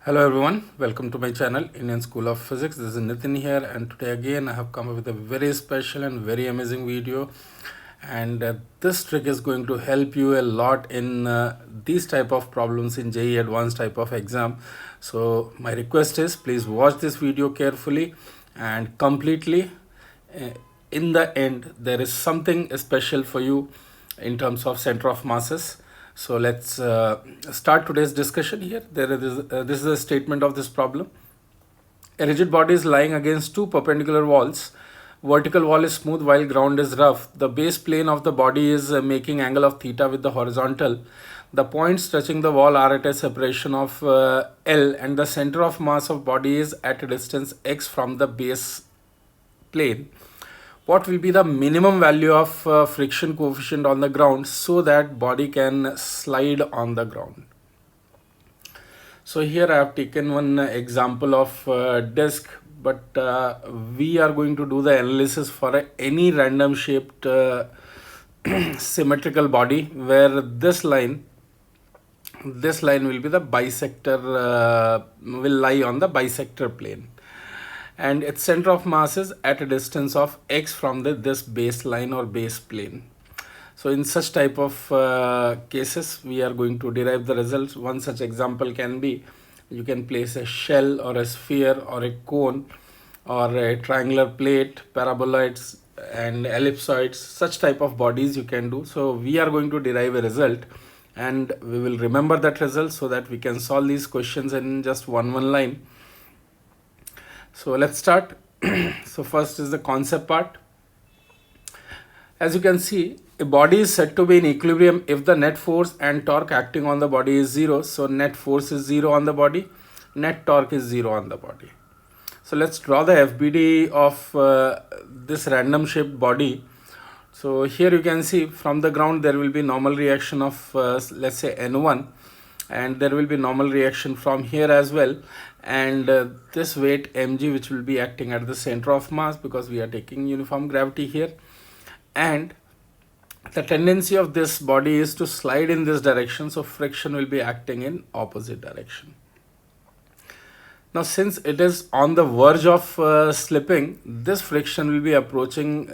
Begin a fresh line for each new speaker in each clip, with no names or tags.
Hello everyone, welcome to my channel Indian School of Physics. This is Nitin here, and today again I have come up with a very special and very amazing video, and this trick is going to help you a lot in these type of problems in JEE advanced type of exam. So my request is please watch this video carefully and completely. Uh, in the end there is something special for you in terms of center of masses. So let's start today's discussion here. This is a statement of this problem. A rigid body is lying against two perpendicular walls. Vertical wall is smooth while ground is rough. The base plane of the body is making angle of theta with the horizontal. The points touching the wall are at a separation of L, and the center of mass of body is at a distance x from the base plane. What will be the minimum value of friction coefficient on the ground so that body can slide on the ground? So here I have taken one example of disk, but we are going to do the analysis for any random shaped symmetrical body where this line will be the bisector, will lie on the bisector plane, and its center of mass is at a distance of x from this baseline or base plane. So in such type of cases we are going to derive the results. One such example can be, you can place a shell or a sphere or a cone or a triangular plate, paraboloids and ellipsoids. Such type of bodies you can do. So we are going to derive a result, and we will remember that result so that we can solve these questions in just one line. So let's start. So first is the concept part. As you can see, a body is said to be in equilibrium if the net force and torque acting on the body is zero. So net force is zero on the body, net torque is zero on the body. So let's draw the FBD of this random shaped body. So here you can see from the ground there will be normal reaction of let's say N1, and there will be normal reaction from here as well, and this weight mg which will be acting at the center of mass because we are taking uniform gravity here, and the tendency of this body is to slide in this direction, so friction will be acting in opposite direction. Now since it is on the verge of slipping, this friction will be approaching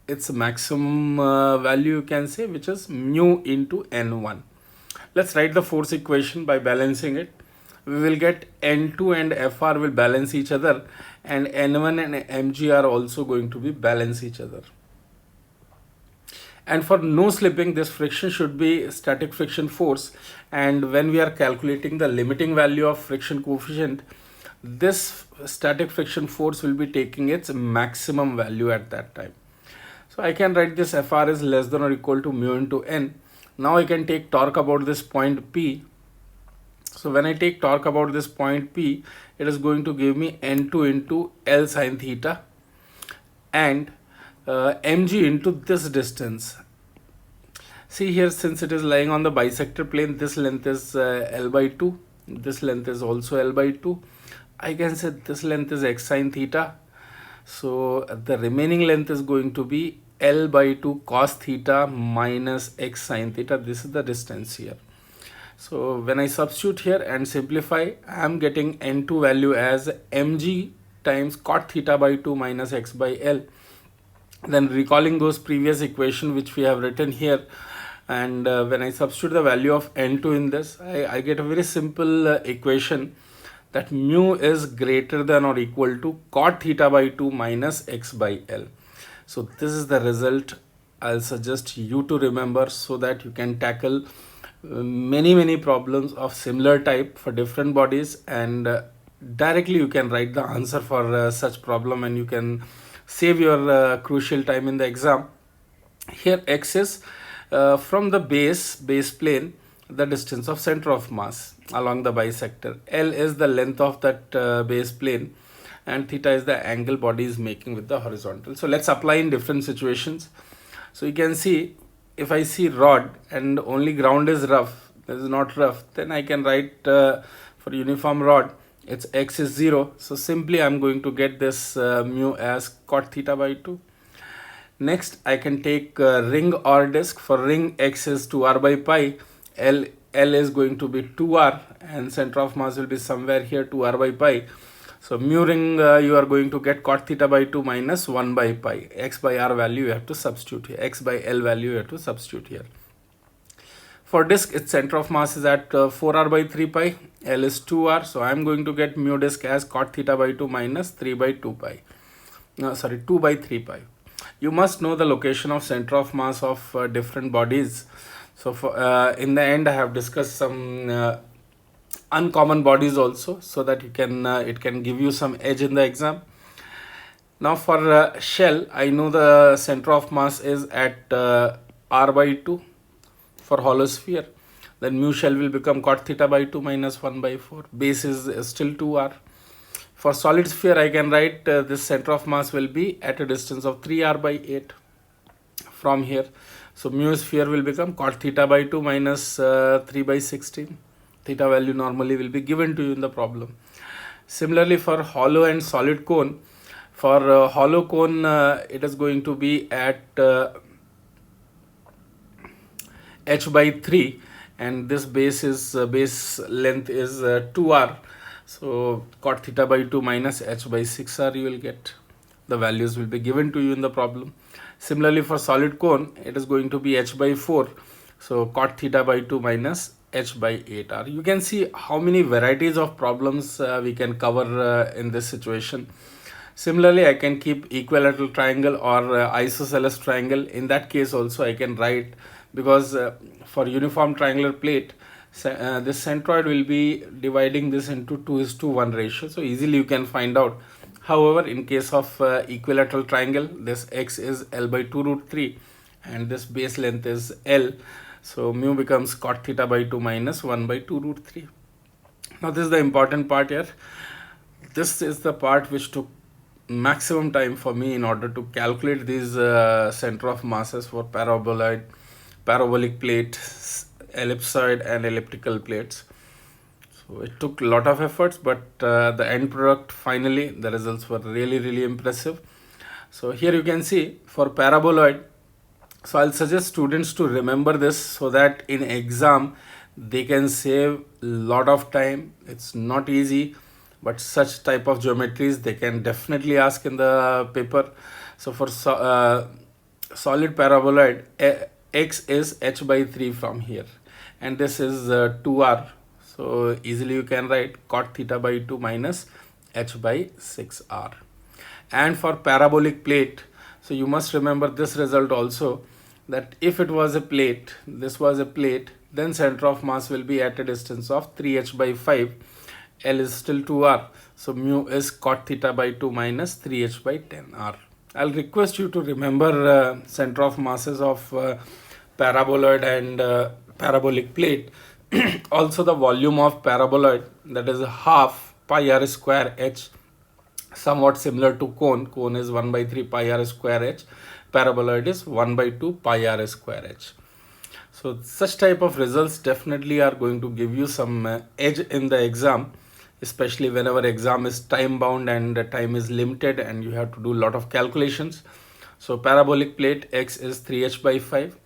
its maximum value, you can say, which is mu into N1. Let's write the force equation by balancing it. We will get N2 and Fr will balance each other, and N1 and Mg are also going to be balance each other. And for no slipping, this friction should be static friction force, and when we are calculating the limiting value of friction coefficient, this static friction force will be taking its maximum value at that time. So I can write this Fr is less than or equal to mu into N. Now I can take torque about this point P. So when I take torque about this point P, it is going to give me N2 into L sine theta and mg into this distance. See here, since it is lying on the bisector plane, this length is L by 2, this length is also L by 2. I can say this length is x sine theta. So the remaining length is going to be L by 2 cos theta minus x sine theta. This is the distance here. So when I substitute here and simplify, I am getting N2 value as mg times cot theta by 2 minus x by L. Then recalling those previous equation which we have written here, and when I substitute the value of N2 in this, I get a very simple equation that mu is greater than or equal to cot theta by 2 minus x by L. So this is the result I'll suggest you to remember so that you can tackle many problems of similar type for different bodies, and directly you can write the answer for such problem, and you can save your crucial time in the exam. Here x is from the base plane the distance of center of mass along the bisector. L is the length of that base plane, and theta is the angle body is making with the horizontal. So let's apply in different situations. So you can see, if I see rod and only ground is rough, this is not rough, then I can write for uniform rod its x is 0. So simply I'm going to get this mu as cot theta by 2. Next I can take ring or disk. For ring x is 2r by pi, L L is going to be 2r and center of mass will be somewhere here, 2r by pi. So mu ring, you are going to get cot theta by 2 minus 1 by pi. X by r value you have to substitute here. X by L value you have to substitute here. For disk, its center of mass is at 4r by 3 pi. L is 2r. So I am going to get mu disk as cot theta by 2 minus 3 by 2 pi. 2 by 3 pi. You must know the location of center of mass of different bodies. So for, in the end, I have discussed some uncommon bodies also, so that you can it can give you some edge in the exam. Now for shell, I know the center of mass is at r by 2 for hollow sphere. Then mu shell will become cot theta by 2 minus 1 by 4. Base is still 2r. For solid sphere, I can write this center of mass will be at a distance of 3r by 8 from here. So mu sphere will become cot theta by 2 minus 3 by 16. Theta value normally will be given to you in the problem. Similarly, for hollow and solid cone, for hollow cone, it is going to be at h by 3, and this base length is 2r. So cot theta by 2 minus h by 6r you will get. The values will be given to you in the problem. Similarly, for solid cone, it is going to be h by 4. So cot theta by 2 minus h by 8r. You can see how many varieties of problems we can cover in this situation. Similarly, I can keep equilateral triangle or isosceles triangle. In that case also I can write, because for uniform triangular plate, this centroid will be dividing this into 2:1 ratio. So easily you can find out. However, in case of equilateral triangle, this x is L by 2 root 3 and this base length is L. So mu becomes cot theta by 2 minus 1 by 2 root 3. Now this is the important part here. This is the part which took maximum time for me in order to calculate these center of masses for paraboloid, parabolic plate, ellipsoid and elliptical plates. So it took a lot of efforts, but the end product, finally the results were really impressive. So here you can see for paraboloid. So I'll suggest students to remember this so that in exam they can save a lot of time. It's not easy, but such type of geometries they can definitely ask in the paper. So for solid paraboloid, x is h by 3 from here, and this is 2r. So easily you can write cot theta by 2 minus h by 6r. And for parabolic plate, so you must remember this result also, that if it was a plate, this was a plate, then center of mass will be at a distance of 3h by 5. L is still 2r. So mu is cot theta by 2 minus 3h by 10r. I'll request you to remember center of masses of paraboloid and parabolic plate. Also the volume of paraboloid, that is half pi r square h, somewhat similar to cone. Cone is 1 by 3 pi r square h. Paraboloid is 1 by 2 pi r square h. So such type of results definitely are going to give you some edge in the exam, especially whenever exam is time bound and time is limited and you have to do a lot of calculations. So parabolic plate, x is 3h by 5.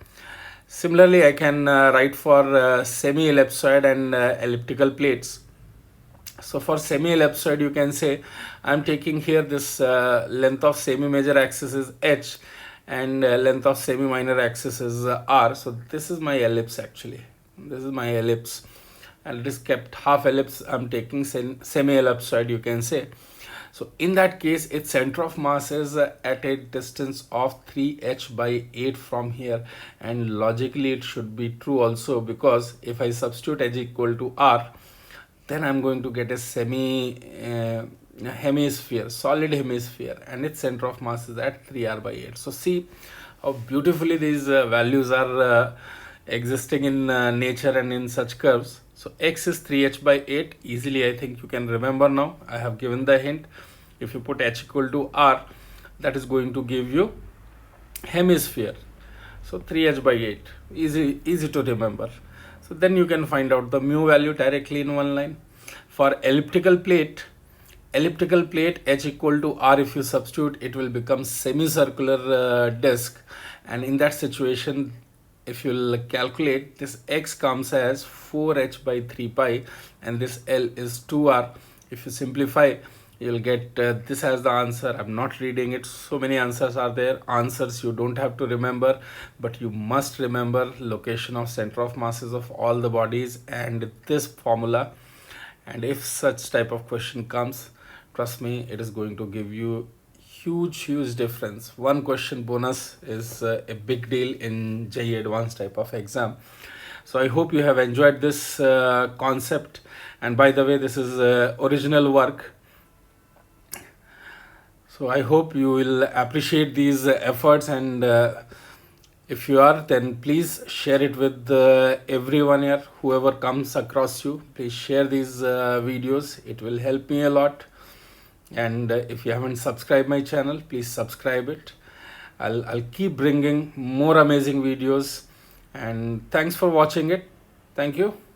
Similarly, I can write for semi-ellipsoid and elliptical plates. So for semi-ellipsoid, you can say I am taking here this length of semi-major axis is h and length of semi-minor axis is r. So this is my ellipse actually. This is my ellipse, and it is kept half ellipse. I am taking semi-ellipsoid, you can say. So in that case, its center of mass is at a distance of 3h by 8 from here, and logically it should be true also, because if I substitute h equal to r, then I'm going to get a hemisphere, solid hemisphere, and its center of mass is at 3r by 8. So see how beautifully these values are existing in nature and in such curves. So x is 3h by 8. Easily I think you can remember now. I have given the hint. If you put h equal to r, that is going to give you hemisphere. So 3h by 8. Easy to remember. So then you can find out the mu value directly in one line. For elliptical plate h equal to r, if you substitute, it will become semicircular disc, and in that situation if you'll calculate, this x comes as 4h by 3 pi, and this L is 2r. If you simplify, you'll get this as the answer. I'm not reading it, so many answers are there. Answers you don't have to remember, but you must remember location of center of masses of all the bodies and this formula. And if such type of question comes, trust me, it is going to give you huge difference. One question bonus is a big deal in JEE Advanced type of exam. So I hope you have enjoyed this concept. And by the way, this is original work. So I hope you will appreciate these efforts, and if you are, then please share it with everyone here, whoever comes across you. Please share these videos. It will help me a lot. And if you haven't subscribed my channel, please subscribe it. I'll keep bringing more amazing videos, and thanks for watching it. Thank you.